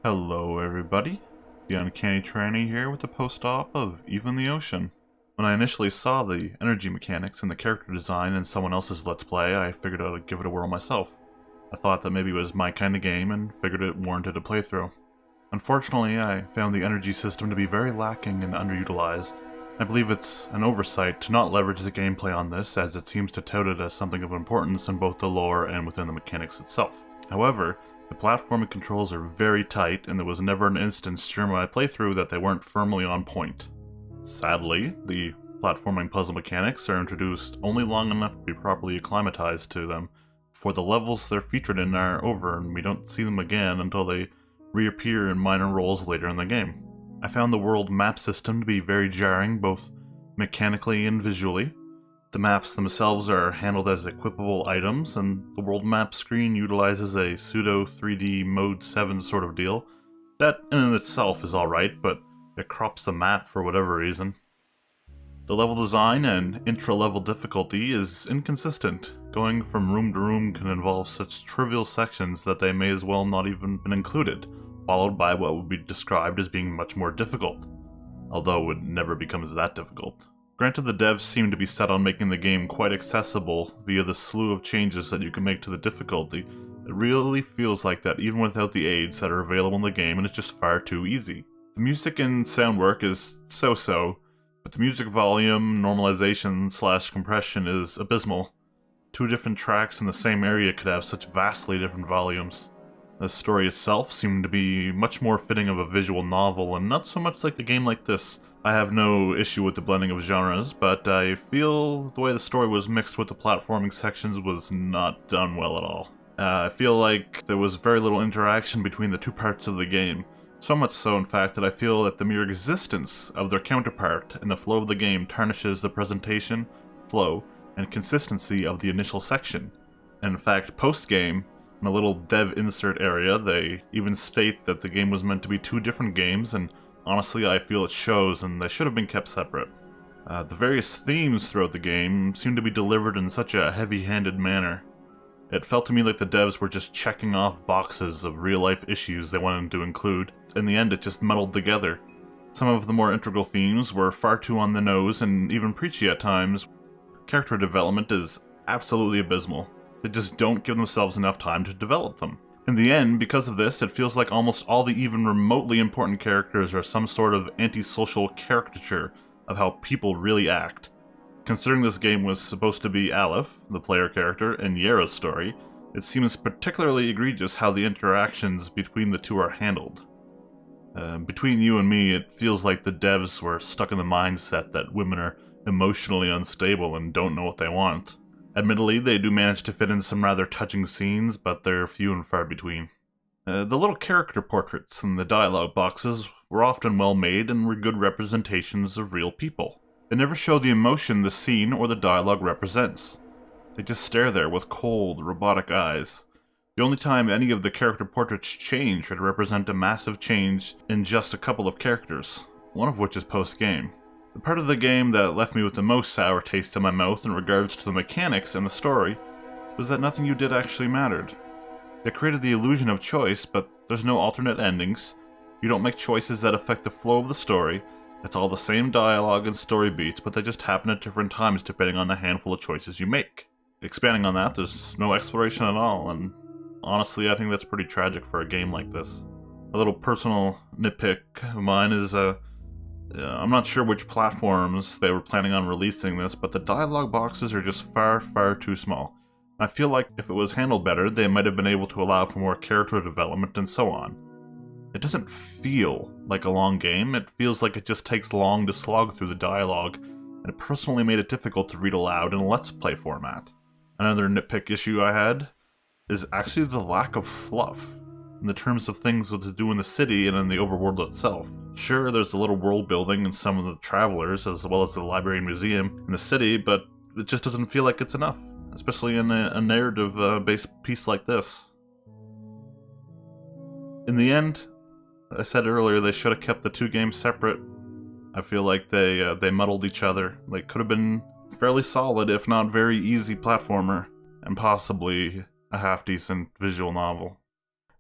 Hello everybody, the Uncanny Tranny here with the post-op of Even the Ocean. When I initially saw the energy mechanics and the character design in someone else's Let's Play, I figured I'd give it a whirl myself. I thought that maybe it was my kind of game and figured it warranted a playthrough. Unfortunately, I found the energy system to be very lacking and underutilized. I believe it's an oversight to not leverage the gameplay on this, as it seems to tout it as something of importance in both the lore and within the mechanics itself. However, the platforming controls are very tight, and there was never an instance during my playthrough that they weren't firmly on point. Sadly, the platforming puzzle mechanics are introduced only long enough to be properly acclimatized to them, for the levels they're featured in are over and we don't see them again until they reappear in minor roles later in the game. I found the world map system to be very jarring, both mechanically and visually. The maps themselves are handled as equipable items, and the world map screen utilizes a pseudo 3D Mode 7 sort of deal. That in and itself is alright, but it crops the map for whatever reason. The level design and intra-level difficulty is inconsistent. Going from room to room can involve such trivial sections that they may as well not even been included, followed by what would be described as being much more difficult, although it never becomes that difficult. Granted, the devs seem to be set on making the game quite accessible via the slew of changes that you can make to the difficulty. It really feels like that even without the aids that are available in the game, and it's just far too easy. The music and sound work is so-so, but the music volume, normalization / compression is abysmal. Two different tracks in the same area could have such vastly different volumes. The story itself seemed to be much more fitting of a visual novel, and not so much like a game like this. I have no issue with the blending of genres, but I feel the way the story was mixed with the platforming sections was not done well at all. I feel like there was very little interaction between the two parts of the game. So much so, in fact, that I feel that the mere existence of their counterpart in the flow of the game tarnishes the presentation, flow, and consistency of the initial section. And in fact, post-game, in a little dev insert area, they even state that the game was meant to be two different games, and honestly, I feel it shows, and they should have been kept separate. The various themes throughout the game seem to be delivered in such a heavy-handed manner. It felt to me like the devs were just checking off boxes of real-life issues they wanted to include. In the end, it just muddled together. Some of the more integral themes were far too on the nose and even preachy at times. Character development is absolutely abysmal. They just don't give themselves enough time to develop them. In the end, because of this, it feels like almost all the even remotely important characters are some sort of antisocial caricature of how people really act. Considering this game was supposed to be Aliph, the player character, and Yera's story, it seems particularly egregious how the interactions between the two are handled. Between you and me, it feels like the devs were stuck in the mindset that women are emotionally unstable and don't know what they want. Admittedly, they do manage to fit in some rather touching scenes, but they're few and far between. The little character portraits and the dialogue boxes were often well made and were good representations of real people. They never show the emotion the scene or the dialogue represents. They just stare there with cold, robotic eyes. The only time any of the character portraits change would represent a massive change in just a couple of characters, one of which is post-game. The part of the game that left me with the most sour taste in my mouth in regards to the mechanics and the story was that nothing you did actually mattered. They created the illusion of choice, but there's no alternate endings. You don't make choices that affect the flow of the story. It's all the same dialogue and story beats, but they just happen at different times depending on the handful of choices you make. Expanding on that, there's no exploration at all, and honestly, I think that's pretty tragic for a game like this. A little personal nitpick of mine is, I'm not sure which platforms they were planning on releasing this, but the dialogue boxes are just far too small. I feel like if it was handled better, they might have been able to allow for more character development and so on. It doesn't feel like a long game, it feels like it just takes long to slog through the dialogue, and it personally made it difficult to read aloud in a Let's Play format. Another nitpick issue I had is actually the lack of fluff in the terms of things to do in the city and in the overworld itself. Sure, there's a little world building and some of the travelers, as well as the library and museum in the city, but it just doesn't feel like it's enough, especially in a narrative-based piece like this. In the end, I said earlier they should have kept the two games separate. I feel like they muddled each other. They could have been fairly solid, if not very easy platformer, and possibly a half-decent visual novel.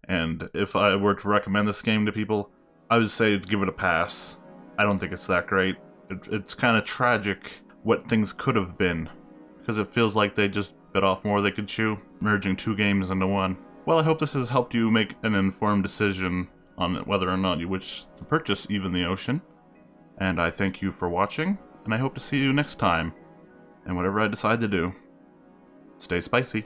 And if I were to recommend this game to people, I would say give it a pass. I don't think it's that great. It's kind of tragic what things could have been, because it feels like they just bit off more they could chew, merging 2 games into one. Well, I hope this has helped you make an informed decision on whether or not you wish to purchase Even the Ocean. And I thank you for watching, and I hope to see you next time. And whatever I decide to do, stay spicy.